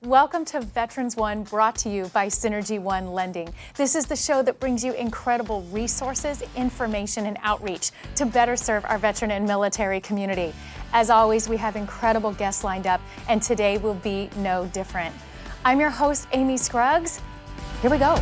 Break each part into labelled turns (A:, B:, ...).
A: Welcome to Veterans One, brought to you by Synergy One Lending. This is the show that brings you incredible resources, information, and outreach to better serve our veteran and military community. As always, we have incredible guests lined up, and today will be no different. I'm your host, Amy Scruggs. Here we go.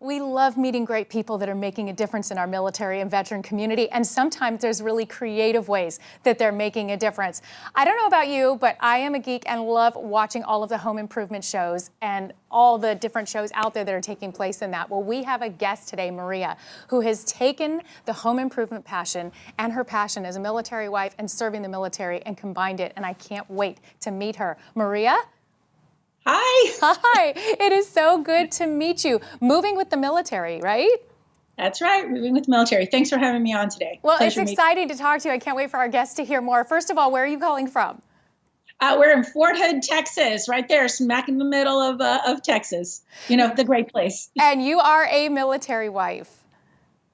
A: We love meeting great people that are making a difference in our military and veteran community, and sometimes there's really creative ways that they're making a difference. I don't know about you, but I am a geek and love watching all of the home improvement shows and all the different shows out there that are taking place in that. Well, we have a guest today, Maria, who has taken the home improvement passion and her passion as a military wife and serving the military and combined it, and I can't wait to meet her. Maria?
B: Hi.
A: Hi. It is so good to meet you. Moving with the military, right?
B: That's right. Moving with the military. Thanks for having me on today.
A: Well, it's exciting to talk to you. I can't wait for our guests to hear more. First of all, where are you calling from?
B: We're in Fort Hood, Texas, right there, smack in the middle of Texas. You know, the great place.
A: And you are a military wife.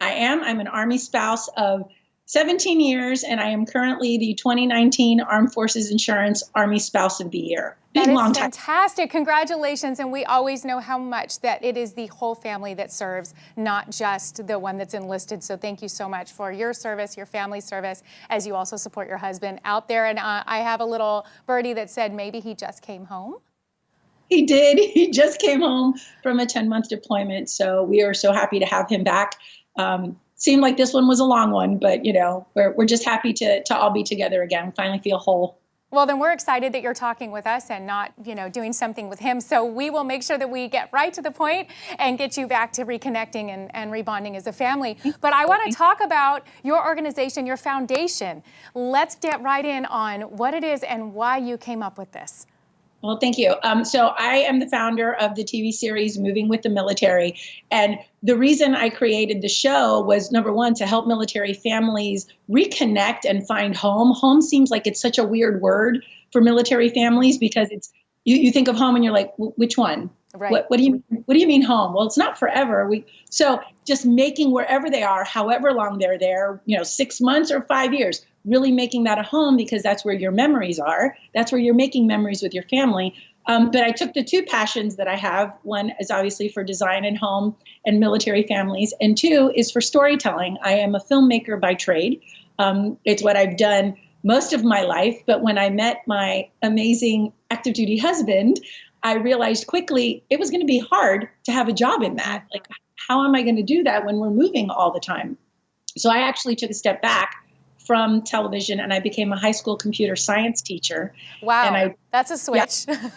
B: I am. I'm an Army spouse of 17 years, and I am currently the 2019 Armed Forces Insurance Army Spouse of the Year.
A: That is fantastic. Congratulations. And we always know how much that it is the whole family that serves, not just the one that's enlisted. So thank you so much for your service, your family service, as you also support your husband out there. And I have a little birdie that said maybe he just came home.
B: He did. He just came home from a 10-month deployment. So we are so happy to have him back. Seemed like this one was a long one, but you know, we're just happy to all be together again. Finally feel whole.
A: Well, then we're excited that you're talking with us and not, doing something with him. So we will make sure that we get right to the point and get you back to reconnecting and rebonding as a family. But I want to talk about your organization, your foundation. Let's get right in on what it is and why you came up with this.
B: Well, thank you. So I am the founder of the TV series Moving with the Military. And the reason I created the show was, number one, to help military families reconnect and find home. Home seems like it's such a weird word for military families because it's you think of home and you're like, which one?
A: Right.
B: What do you mean home? Well, it's not forever. So just making wherever they are, however long they're there, 6 months or 5 years, really making that a home because that's where your memories are. That's where you're making memories with your family. But I took the two passions that I have. One is obviously for design and home and military families. And two is for storytelling. I am a filmmaker by trade. It's what I've done most of my life. But when I met my amazing active duty husband, I realized quickly it was going to be hard to have a job in that. Like, how am I going to do that when we're moving all the time? So I actually took a step back from television and I became a high school computer science teacher.
A: Wow,
B: and
A: that's a switch.
B: Yeah.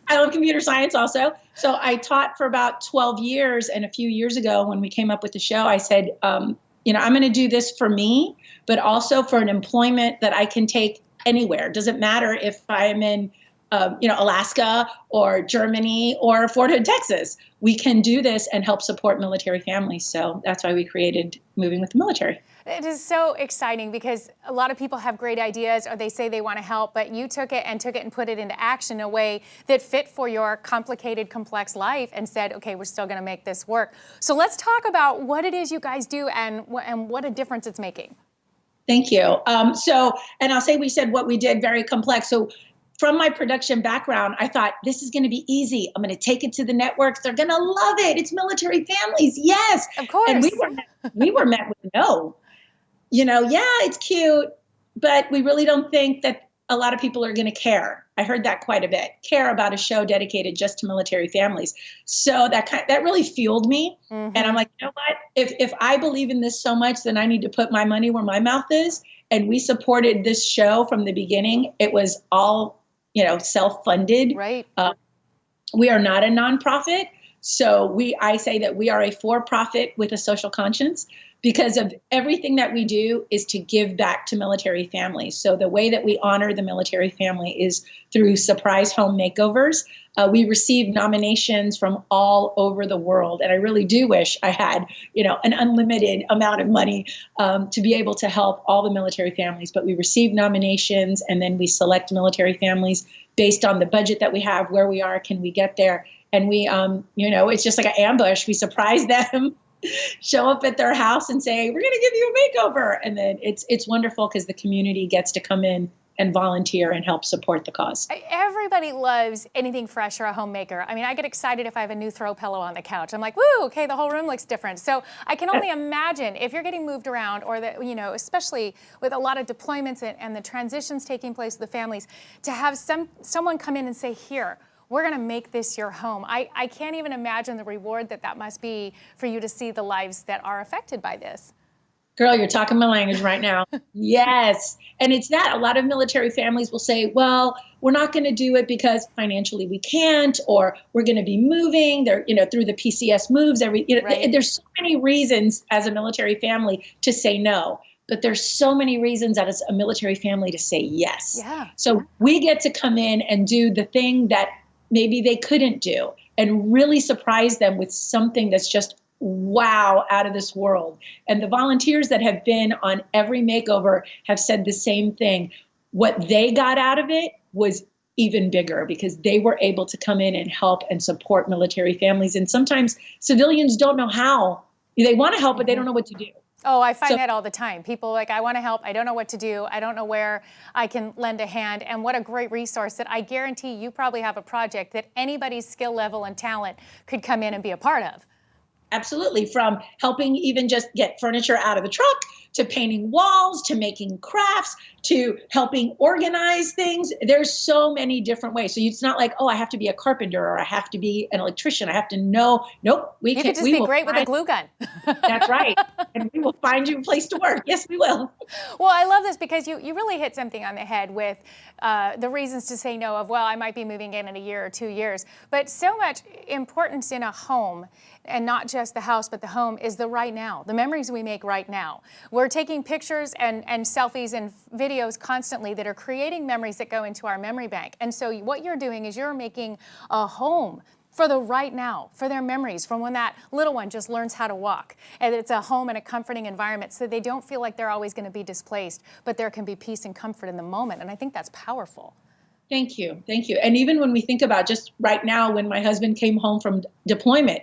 B: I love computer science also. So I taught for about 12 years. And a few years ago when we came up with the show, I said, I'm going to do this for me, but also for an employment that I can take anywhere. Doesn't matter if I'm in Alaska or Germany or Fort Hood, Texas. We can do this and help support military families. So that's why we created Moving with the Military.
A: It is so exciting because a lot of people have great ideas or they say they want to help, but you took it and put it into action in a way that fit for your complicated, complex life and said, okay, we're still going to make this work. So let's talk about what it is you guys do and what a difference it's making.
B: Thank you. And I'll say we said what we did very complex. So from my production background, I thought this is going to be easy. I'm going to take it to the networks. They're going to love it. It's military families. Yes.
A: Of course.
B: And we were met with no. It's cute, but we really don't think that a lot of people are going to care. I heard that quite a bit. Care about a show dedicated just to military families. So that really fueled me. Mm-hmm. And I'm like, you know what? If I believe in this so much, then I need to put my money where my mouth is. And we supported this show from the beginning. It was all self-funded.
A: Right.
B: We are not a nonprofit. So I say that we are a for-profit with a social conscience because of everything that we do is to give back to military families. So the way that we honor the military family is through surprise home makeovers. We receive nominations from all over the world. And I really do wish I had, an unlimited amount of money to be able to help all the military families. But we receive nominations and then we select military families based on the budget that we have, where we are, can we get there? And we, it's just like an ambush. We surprise them show up at their house and say, we're going to give you a makeover. And then it's wonderful because the community gets to come in and volunteer and help support the cause.
A: Everybody loves anything fresh or a homemaker. I mean, I get excited if I have a new throw pillow on the couch. I'm like, woo, okay, the whole room looks different. So I can only imagine if you're getting moved around or that, you know, especially with a lot of deployments and the transitions taking place with the families, to have someone come in and say, here, we're going to make this your home. I can't even imagine the reward that must be for you to see the lives that are affected by this.
B: Girl, you're talking my language right now. Yes. And it's that a lot of military families will say, well, we're not going to do it because financially we can't, or we're going to be moving there, you know, through the PCS moves. Right. There's so many reasons as a military family to say no, but there's so many reasons as a military family to say yes.
A: Yeah.
B: So we get to come in and do the thing that maybe they couldn't do and really surprise them with something that's just wow, out of this world. And the volunteers that have been on every makeover have said the same thing. What they got out of it was even bigger because they were able to come in and help and support military families. And sometimes civilians don't know how. They want to help, but they don't know what to do.
A: Oh, I find that all the time. People like, I want to help. I don't know what to do. I don't know where I can lend a hand. And what a great resource that I guarantee you probably have a project that anybody's skill level and talent could come in and be a part of.
B: Absolutely. From helping even just get furniture out of the truck, to painting walls, to making crafts, to helping organize things. There's so many different ways. So it's not like, oh, I have to be a carpenter or I have to be an electrician. I have to know. Nope.
A: You could just be great with a glue gun.
B: That's right. And we will find you a place to work. Yes, we will.
A: Well, I love this because you really hit something on the head with the reasons to say no of, well, I might be moving in a year or 2 years. But so much importance in a home, and not just the house, but the home, is the right now, the memories we make right now. We're taking pictures and selfies and videos constantly that are creating memories that go into our memory bank. And so what you're doing is you're making a home for the right now, for their memories, from when that little one just learns how to walk. And it's a home and a comforting environment so they don't feel like they're always going to be displaced, but there can be peace and comfort in the moment. And I think that's powerful.
B: Thank you. Thank you. And even when we think about just right now, when my husband came home from deployment,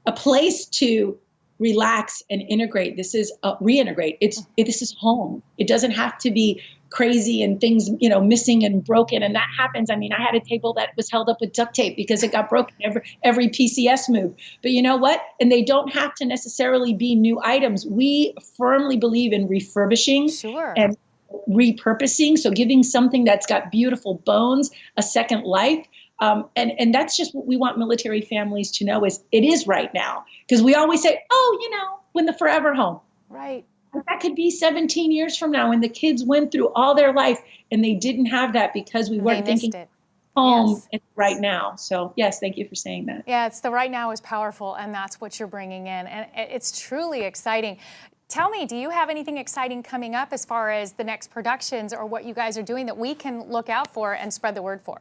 B: a place to relax and integrate. This is reintegrate. This is home. It doesn't have to be crazy and things, missing and broken. And that happens. I mean, I had a table that was held up with duct tape because it got broken every PCS move. But you know what? And they don't have to necessarily be new items. We firmly believe in refurbishing and repurposing. So giving something that's got beautiful bones a second life. And that's just what we want military families to know is it is right now. Because we always say, when the forever home.
A: Right.
B: But that could be 17 years from now when the kids went through all their life and they didn't have that because we weren't thinking home right now. So yes, thank you for saying that.
A: Yeah, it's the right now is powerful, and that's what you're bringing in. And it's truly exciting. Tell me, do you have anything exciting coming up as far as the next productions or what you guys are doing that we can look out for and spread the word for?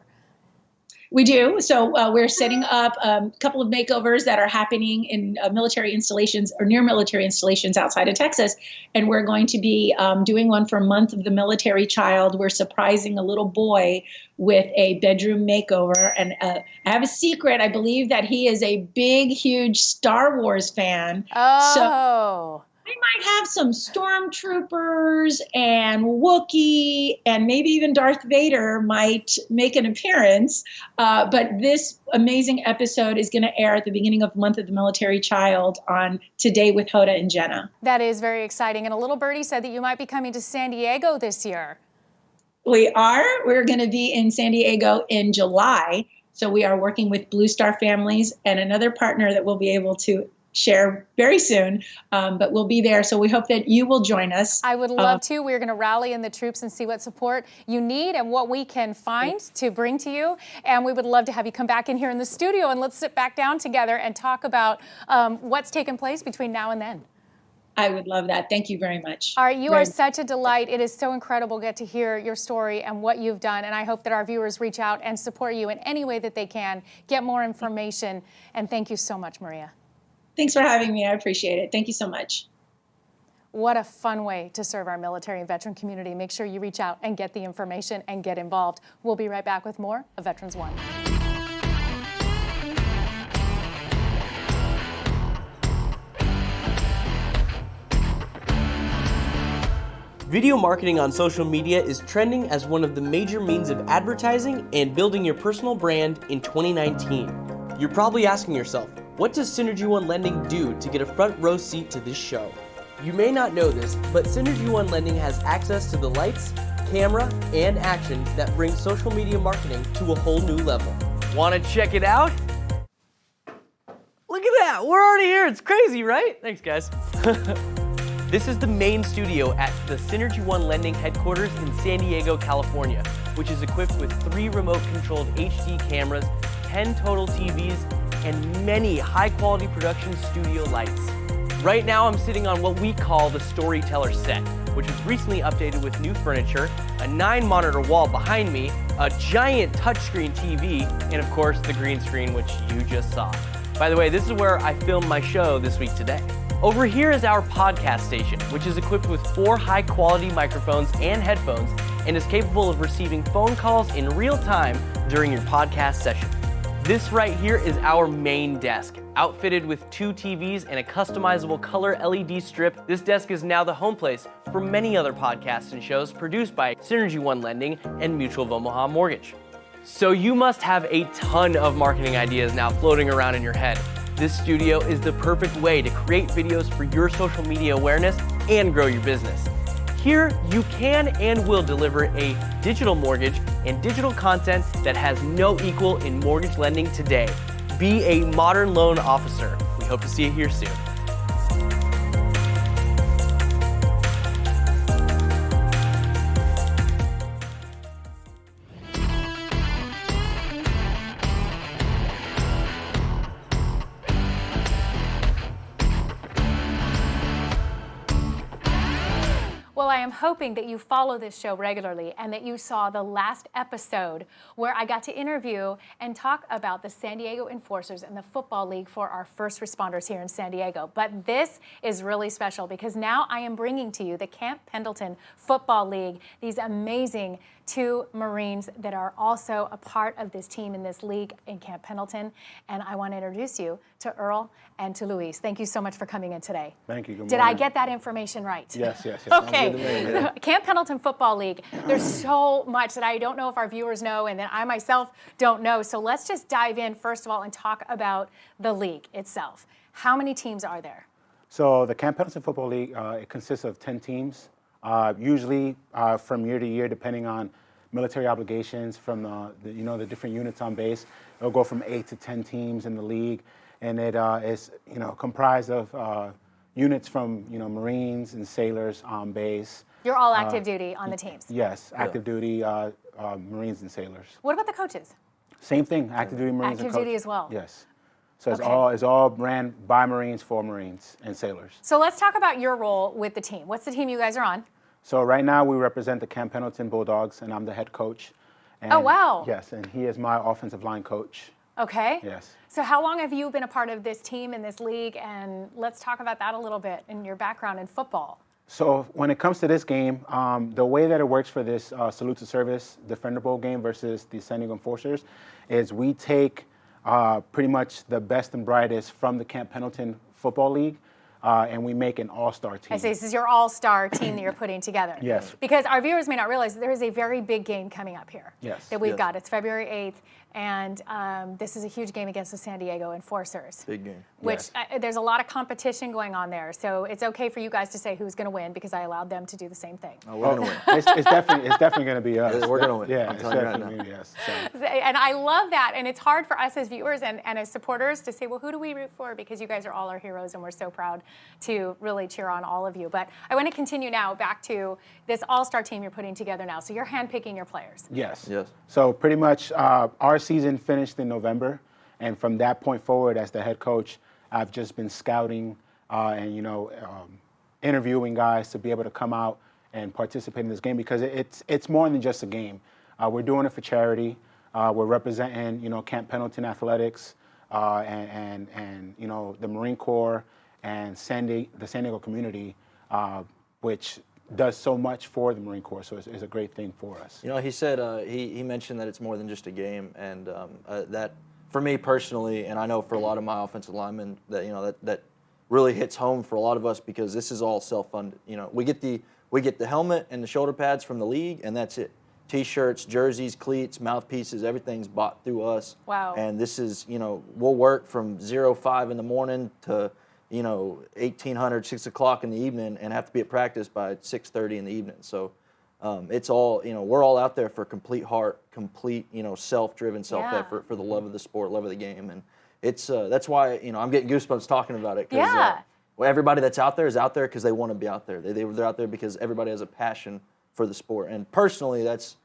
B: We do. So we're setting up a couple of makeovers that are happening in military installations or near military installations outside of Texas. And we're going to be doing one for Month of the Military Child. We're surprising a little boy with a bedroom makeover. And I have a secret. I believe that he is a big, huge Star Wars fan.
A: Oh.
B: So we might have some stormtroopers and Wookiee and maybe even Darth Vader might make an appearance. But this amazing episode is going to air at the beginning of Month of the Military Child on Today with Hoda and Jenna.
A: That is very exciting. And a little birdie said that you might be coming to San Diego this year.
B: We are. We're going to be in San Diego in July. So we are working with Blue Star Families and another partner that we'll be able to share very soon, but we'll be there. So we hope that you will join us.
A: I would love to. We're going to rally in the troops and see what support you need and what we can find to bring to you. And we would love to have you come back in here in the studio and let's sit back down together and talk about what's taken place between now and then.
B: I would love that. Thank you very much.
A: All right, you are such a delight. It is so incredible to get to hear your story and what you've done. And I hope that our viewers reach out and support you in any way that they can, get more information. And thank you so much, Maria.
B: Thanks for having me. I appreciate it. Thank you so much.
A: What a fun way to serve our military and veteran community. Make sure you reach out and get the information and get involved. We'll be right back with more of Veterans One.
C: Video marketing on social media is trending as one of the major means of advertising and building your personal brand in 2019. You're probably asking yourself, what does Synergy One Lending do to get a front row seat to this show? You may not know this, but Synergy One Lending has access to the lights, camera, and action that brings social media marketing to a whole new level. Want to check it out? Look at that, we're already here. It's crazy, right? Thanks, guys. This is the main studio at the Synergy One Lending headquarters in San Diego, California, which is equipped with 3 remote-controlled HD cameras, 10 total TVs, and many high-quality production studio lights. Right now, I'm sitting on what we call the Storyteller set, which was recently updated with new furniture, a 9-monitor wall behind me, a giant touchscreen TV, and of course, the green screen, which you just saw. By the way, this is where I filmed my show this week today. Over here is our podcast station, which is equipped with 4 high-quality microphones and headphones and is capable of receiving phone calls in real time during your podcast session. This right here is our main desk. Outfitted with 2 TVs and a customizable color LED strip, this desk is now the home place for many other podcasts and shows produced by Synergy One Lending and Mutual of Omaha Mortgage. So you must have a ton of marketing ideas now floating around in your head. This studio is the perfect way to create videos for your social media awareness and grow your business. Here, you can and will deliver a digital mortgage and digital content that has no equal in mortgage lending today. Be a modern loan officer. We hope to see you here soon.
A: Well, I am hoping that you follow this show regularly and that you saw the last episode where I got to interview and talk about the San Diego Enforcers and the Football League for our first responders here in San Diego. But this is really special because now I am bringing to you the Camp Pendleton Football League, these amazing 2 Marines that are also a part of this team in this league in Camp Pendleton. And I want to introduce you to Earl and to Luis. Thank you so much for coming in today.
D: Thank you. Good
A: Did
D: morning.
A: I get that information right?
D: Yes.
A: Okay. Camp Pendleton Football League. There's so much that I don't know if our viewers know and that I myself don't know. So let's just dive in first of all and talk about the league itself. How many teams are there?
D: So the Camp Pendleton Football League, it consists of 10 teams, usually from year to year, depending on military obligations from the different units on base. It'll go from 8 to 10 teams in the league, and it is comprised of units from Marines and sailors on base.
A: You're all active duty on the teams.
D: Yes, active duty Marines and sailors.
A: What about the coaches?
D: Same thing, active duty Marines and
A: Active
D: coaches.
A: duty as well.
D: Yes. So
A: Okay.
D: it's all ran by Marines for Marines and sailors.
A: So let's talk about your role with the team. What's the team you guys are on?
D: So right now we represent the Camp Pendleton Bulldogs, and I'm the head coach. And
A: Oh, wow.
D: Yes, and he is my offensive line coach.
A: Okay.
D: Yes.
A: So how long have you been a part of this team in this league? And let's talk about that a little bit in your background in football.
D: So when it comes to this game, the way that it works for this Salute to Service Defender Bowl game versus the San Diego Enforcers is we take pretty much the best and brightest from the Camp Pendleton Football League, and we make an all-star team.
A: I see. This is your all-star team that you're putting together.
D: Yes.
A: Because our viewers may not realize there is a very big game coming up here.
D: Yes.
A: That we've
E: Yes.
A: got. It's February 8th, and this is a huge game against the San Diego Enforcers.
E: Big game.
A: Which there's a lot of competition going on there, so it's okay for you guys to say who's going to win because I allowed them to do the same thing.
E: Oh, we're gonna win.
D: It's definitely going to be us.
E: We're gonna win.
D: Yeah,
E: I'm
D: it's
E: telling you right
D: definitely
E: now.
D: gonna be us. So.
A: And I love that, and it's hard for us as viewers and as supporters to say, well, who do we root for? Because you guys are all our heroes, and we're so proud to really cheer on all of you. But I want to continue now back to this all-star team you're putting together now. So you're handpicking your players.
D: Yes.
E: Yes.
D: So pretty much our season finished in November, and from that point forward, as the head coach, I've just been scouting and interviewing guys to be able to come out and participate in this game because it's more than just a game. We're doing it for charity. We're representing Camp Pendleton athletics and the Marine Corps and the San Diego community, which does so much for the Marine Corps. So it's a great thing for us.
E: He said he mentioned that it's more than just a game, and that for me personally, and I know for a lot of my offensive linemen, that that really hits home for a lot of us because this is all self-funded. We get the we get the helmet and the shoulder pads from the league, and that's it. T-shirts, jerseys, cleats, mouthpieces, everything's bought through us.
A: Wow.
E: And this is, we'll work from 5 in the morning to, 1800, 6 o'clock in the evening, and have to be at practice by 6:30 in the evening. So it's all, we're all out there for complete heart, complete, self-driven, self-effort for the love of the sport, love of the game. And it's, that's why, I'm getting goosebumps talking about it. Cause, well, everybody that's out there is out there because they want to be out there. They're out there because everybody has a passion for the sport. And personally, that's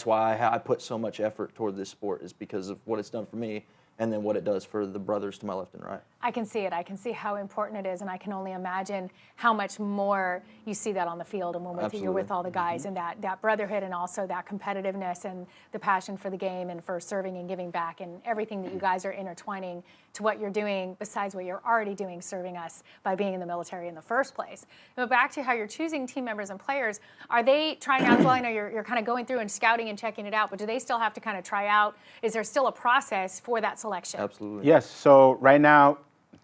E: why I put so much effort toward this sport, is because of what it's done for me and then what it does for the brothers to my left and right.
A: I can see it. I can see how important it is, and I can only imagine how much more you see that on the field and when you're with all the guys, and that brotherhood, and also that competitiveness and the passion for the game and for serving and giving back, and everything that you guys are intertwining to what you're doing besides what you're already doing, serving us by being in the military in the first place. But back to how you're choosing team members and players, are they trying out as well? I know you're kind of going through and scouting and checking it out, but do they still have to kind of try out? Is there still a process for that selection?
E: Absolutely.
D: Yes. So right now,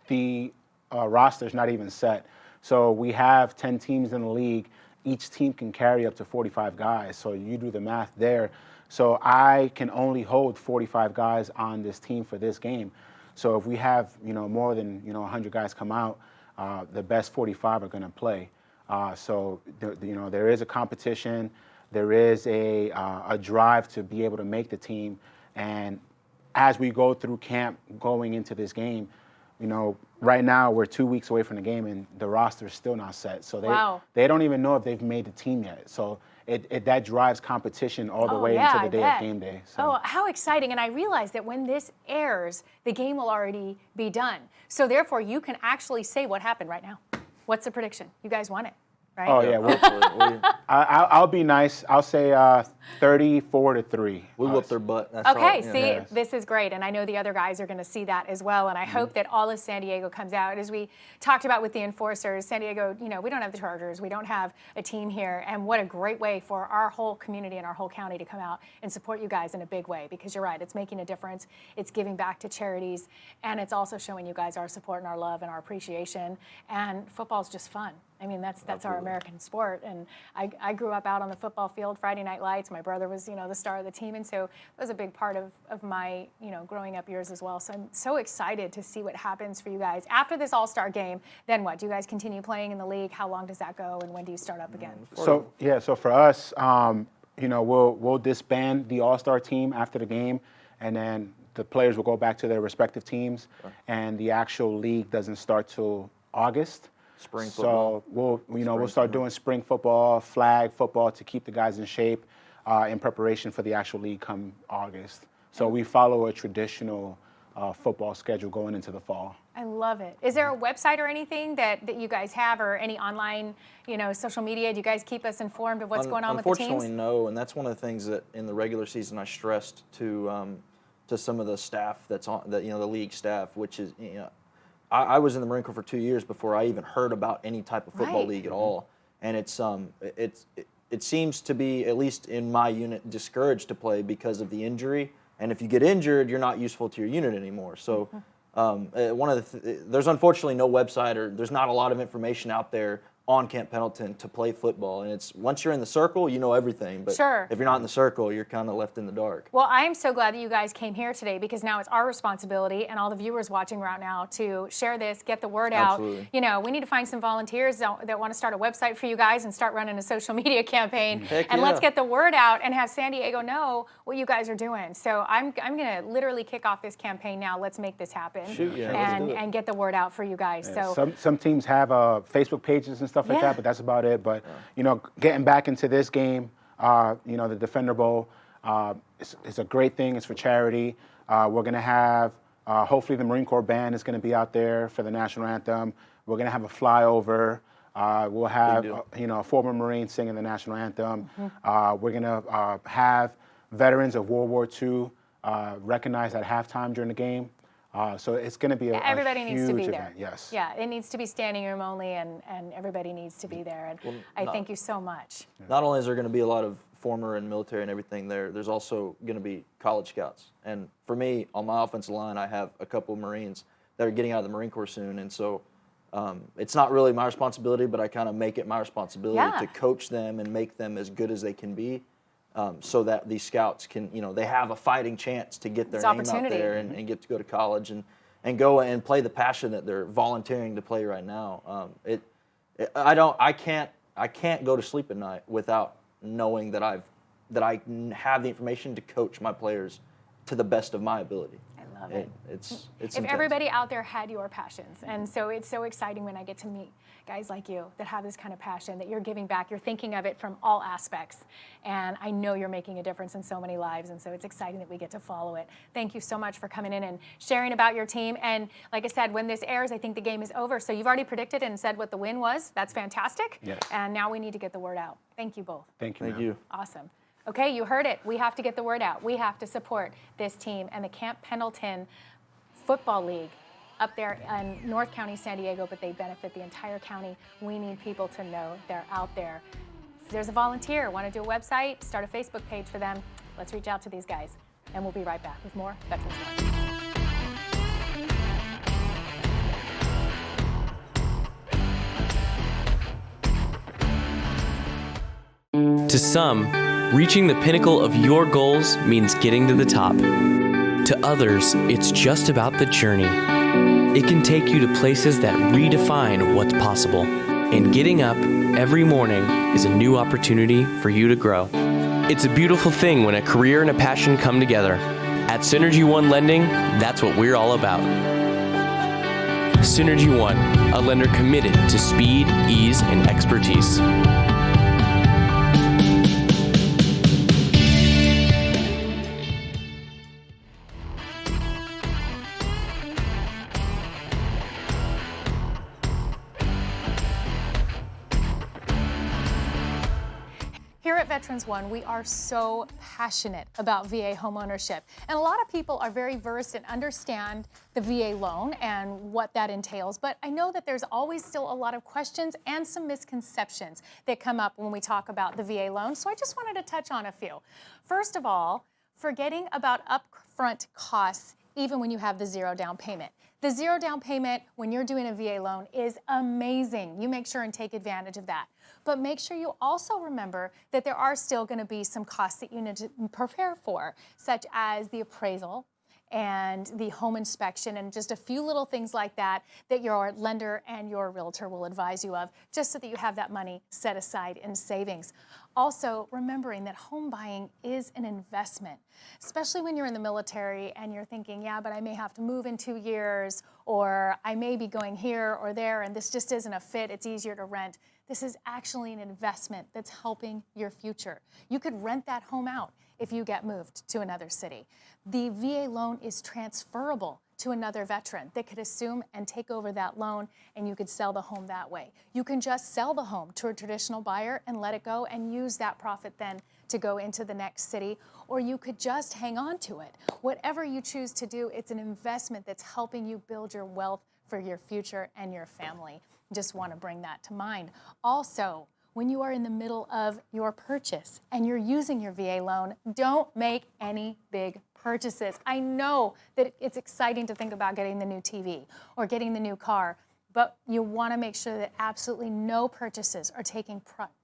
D: the roster's not even set. So we have 10 teams in the league. Each team can carry up to 45 guys. So you do the math there. So I can only hold 45 guys on this team for this game. So if we have, more than, 100 guys come out, the best 45 are going to play. So there is a competition. There is a drive to be able to make the team. And as we go through camp going into this game, right now we're 2 weeks away from the game and the roster is still not set. So they don't even know if they've made the team yet. So that drives competition all the way into the day of game day. So.
A: Oh, how exciting. And I realize that when this airs, the game will already be done. So therefore, you can actually say what happened right now. What's the prediction? You guys won it, right?
D: Oh, yeah. I'll be nice. I'll say 34-3.
E: We whooped their butt. That's
A: okay,
E: all,
A: see, this is great, and I know the other guys are going to see that as well, and I hope that all of San Diego comes out. As we talked about with the enforcers, San Diego, we don't have the Chargers, we don't have a team here, and what a great way for our whole community and our whole county to come out and support you guys in a big way, because you're right, it's making a difference, it's giving back to charities, and it's also showing you guys our support and our love and our appreciation, and football's just fun. I mean, that's our American sport, and I grew up out on the football field, Friday Night Lights. My brother was, the star of the team, and so it was a big part of my, growing up years as well. So I'm so excited to see what happens for you guys. After this All-Star game, then what? Do you guys continue playing in the league? How long does that go, and when do you start up again?
D: So for us, we'll disband the All-Star team after the game, and then the players will go back to their respective teams, and the actual league doesn't start till August.
E: Spring football.
D: So we'll start doing spring football, flag football to keep the guys in shape in preparation for the actual league come August. So we follow a traditional football schedule going into the fall.
A: I love it. Is there a website or anything that you guys have, or any online, social media? Do you guys keep us informed of what's going on with the teams?
E: Unfortunately, no. And that's one of the things that in the regular season I stressed to some of the staff that's on the league staff, which is I was in the Marine Corps for 2 years before I even heard about any type of football league at all, and it seems to be, at least in my unit, discouraged to play because of the injury. And if you get injured, you're not useful to your unit anymore. So there's unfortunately no website, or there's not a lot of information out there on Camp Pendleton to play football. And it's once you're in the circle, you know everything. But if you're not in the circle, you're kind of left in the dark.
A: Well, I'm so glad that you guys came here today, because now it's our responsibility, and all the viewers watching right now, to share this, get the word out.
E: Absolutely.
A: We need to find some volunteers that want to start a website for you guys and start running a social media campaign. And let's get the word out and have San Diego know what you guys are doing. So I'm going to literally kick off this campaign now. Let's make this happen. And get the word out for you guys.
D: Yeah,
A: so
D: some teams have Facebook pages and stuff like that, but that's about it. But getting back into this game, the Defender Bowl, it's a great thing. It's for charity. We're gonna have hopefully the Marine Corps band is gonna be out there for the national anthem. We're gonna have a flyover. We'll have a former Marine singing the national anthem. We're gonna have veterans of World War II recognized at halftime during the game. So it's going to be
A: everybody
D: a
A: needs
D: huge
A: to be
D: event.
A: there.
D: Yes.
A: Yeah, it needs to be standing room only, and everybody needs to be there. And I thank you so much.
E: Not only is there going to be a lot of former and military and everything there's also going to be college scouts. And for me, on my offensive line, I have a couple of Marines that are getting out of the Marine Corps soon. And so it's not really my responsibility, but I kind of make it my responsibility
A: Yeah.
E: to coach them and make them as good as they can be, so that these scouts can, they have a fighting chance to get their
A: It's
E: name out
A: opportunity.
E: there and get to go to college and go and play the passion that they're volunteering to play right now. I can't go to sleep at night without knowing that I have the information to coach my players to the best of my ability.
A: I love it.
E: It's
A: If
E: intense.
A: everybody out there had your passions, and so it's so exciting when I get to meet guys like you that have this kind of passion, that you're giving back, you're thinking of it from all aspects, and I know you're making a difference in so many lives, and so it's exciting that we get to follow it. Thank you so much for coming in and sharing about your team, and like I said, when this airs, I think the game is over, so you've already predicted and said what the win was. That's fantastic.
D: Yes.
A: And now we need to get the word out. Thank you both.
D: Thank you.
E: Thank
D: ma'am.
E: you.
A: Awesome. Okay, you heard it. We have to get the word out. We have to support this team and the Camp Pendleton Football League up there in North County, San Diego, but they benefit the entire county. We need people to know they're out there. If there's a volunteer, want to do a website, start a Facebook page for them, let's reach out to these guys. And we'll be right back with more Veterans Watch.
C: To some, reaching the pinnacle of your goals means getting to the top. To others, it's just about the journey. It can take you to places that redefine what's possible. And getting up every morning is a new opportunity for you to grow. It's a beautiful thing when a career and a passion come together. At Synergy One Lending, that's what we're all about. Synergy One, a lender committed to speed, ease, and expertise.
A: Here at Veterans One, we are so passionate about VA homeownership. And a lot of people are very versed and understand the VA loan and what that entails. But I know that there's always still a lot of questions and some misconceptions that come up when we talk about the VA loan. So I just wanted to touch on a few. First of all, forgetting about upfront costs even when you have the zero down payment. The zero down payment when you're doing a VA loan is amazing. You make sure and take advantage of that. But make sure you also remember that there are still going to be some costs that you need to prepare for, such as the appraisal and the home inspection and just a few little things like that that your lender and your realtor will advise you of, just so that you have that money set aside in savings. Also, remembering that home buying is an investment, especially when you're in the military and you're thinking, yeah, but I may have to move in 2 years, or I may be going here or there and this just isn't a fit, it's easier to rent. This is actually an investment that's helping your future. You could rent that home out if you get moved to another city. The VA loan is transferable to another veteran that could assume and take over that loan, and you could sell the home that way. You can just sell the home to a traditional buyer and let it go and use that profit then to go into the next city, or you could just hang on to it. Whatever you choose to do, it's an investment that's helping you build your wealth for your future and your family. Just want to bring that to mind. Also, when you are in the middle of your purchase and you're using your VA loan, don't make any big purchases. I know that it's exciting to think about getting the new TV or getting the new car, but you want to make sure that absolutely no purchases are taking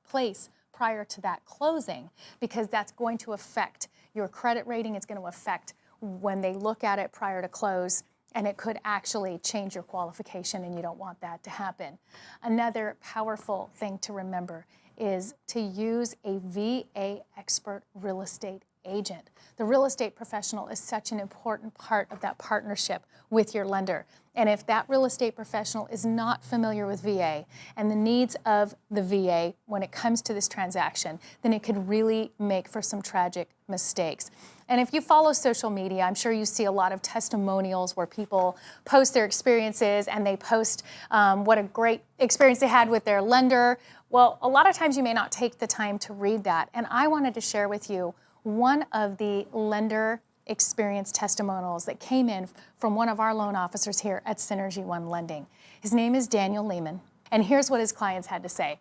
A: place prior to that closing, because that's going to affect your credit rating. It's going to affect when they look at it prior to close, and it could actually change your qualification, and you don't want that to happen. Another powerful thing to remember is to use a VA expert real estate agent. The real estate professional is such an important part of that partnership with your lender. And if that real estate professional is not familiar with VA and the needs of the VA when it comes to this transaction, then it could really make for some tragic mistakes. And if you follow social media, I'm sure you see a lot of testimonials where people post their experiences and they post what a great experience they had with their lender. Well, a lot of times you may not take the time to read that. And I wanted to share with you one of the lender experience testimonials that came in from one of our loan officers here at Synergy One Lending. His name is Daniel Lehman, and here's what his clients had to say.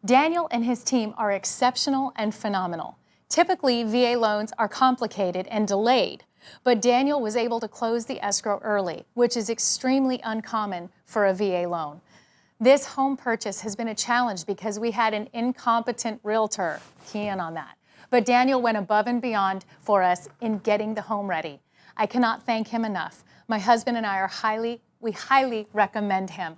A: Daniel and his team are exceptional and phenomenal. Typically, VA loans are complicated and delayed, But Daniel was able to close the escrow early, which is extremely uncommon for a VA loan. This home purchase has been a challenge because we had an incompetent realtor. Key in on that. But Daniel went above and beyond for us in getting the home ready. I cannot thank him enough. My husband and I we highly recommend him.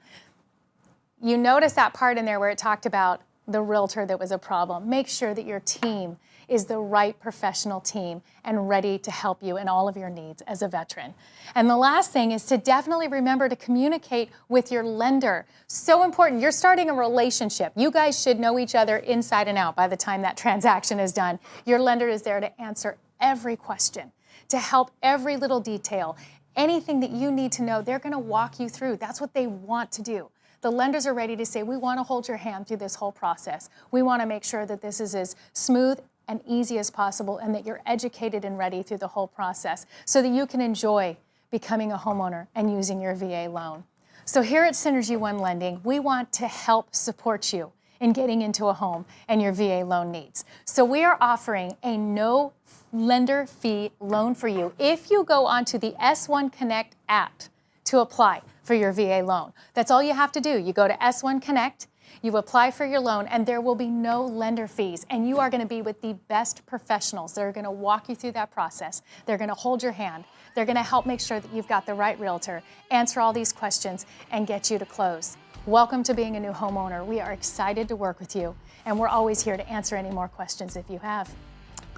A: You notice that part in there where it talked about the realtor that was a problem. Make sure that your team is the right professional team and ready to help you in all of your needs as a veteran. And the last thing is to definitely remember to communicate with your lender. So important. You're starting a relationship. You guys should know each other inside and out by the time that transaction is done. Your lender is there to answer every question, to help every little detail. Anything that you need to know, they're going to walk you through. That's what they want to do. The lenders are ready to say, we want to hold your hand through this whole process. We want to make sure that this is as smooth and easy as possible and that you're educated and ready through the whole process so that you can enjoy becoming a homeowner and using your VA loan. So here at Synergy One Lending, we want to help support you in getting into a home and your VA loan needs. So we are offering a no lender fee loan for you if you go onto the S1 Connect app to apply for your VA loan. That's all you have to do. You go to S1 Connect, you apply for your loan, and there will be no lender fees. And you are going to be with the best professionals. They're going to walk you through that process. They're going to hold your hand. They're going to help make sure that you've got the right realtor, answer all these questions, and get you to close. Welcome to being a new homeowner. We are excited to work with you, and we're always here to answer any more questions if you have.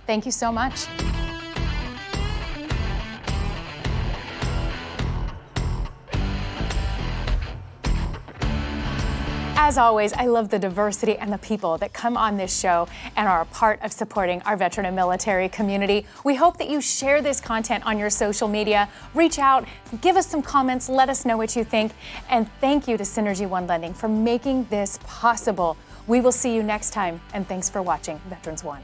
A: Thank you so much. As always, I love the diversity and the people that come on this show and are a part of supporting our veteran and military community. We hope that you share this content on your social media. Reach out, give us some comments, let us know what you think. And thank you to Synergy One Lending for making this possible. We will see you next time, and thanks for watching Veterans One.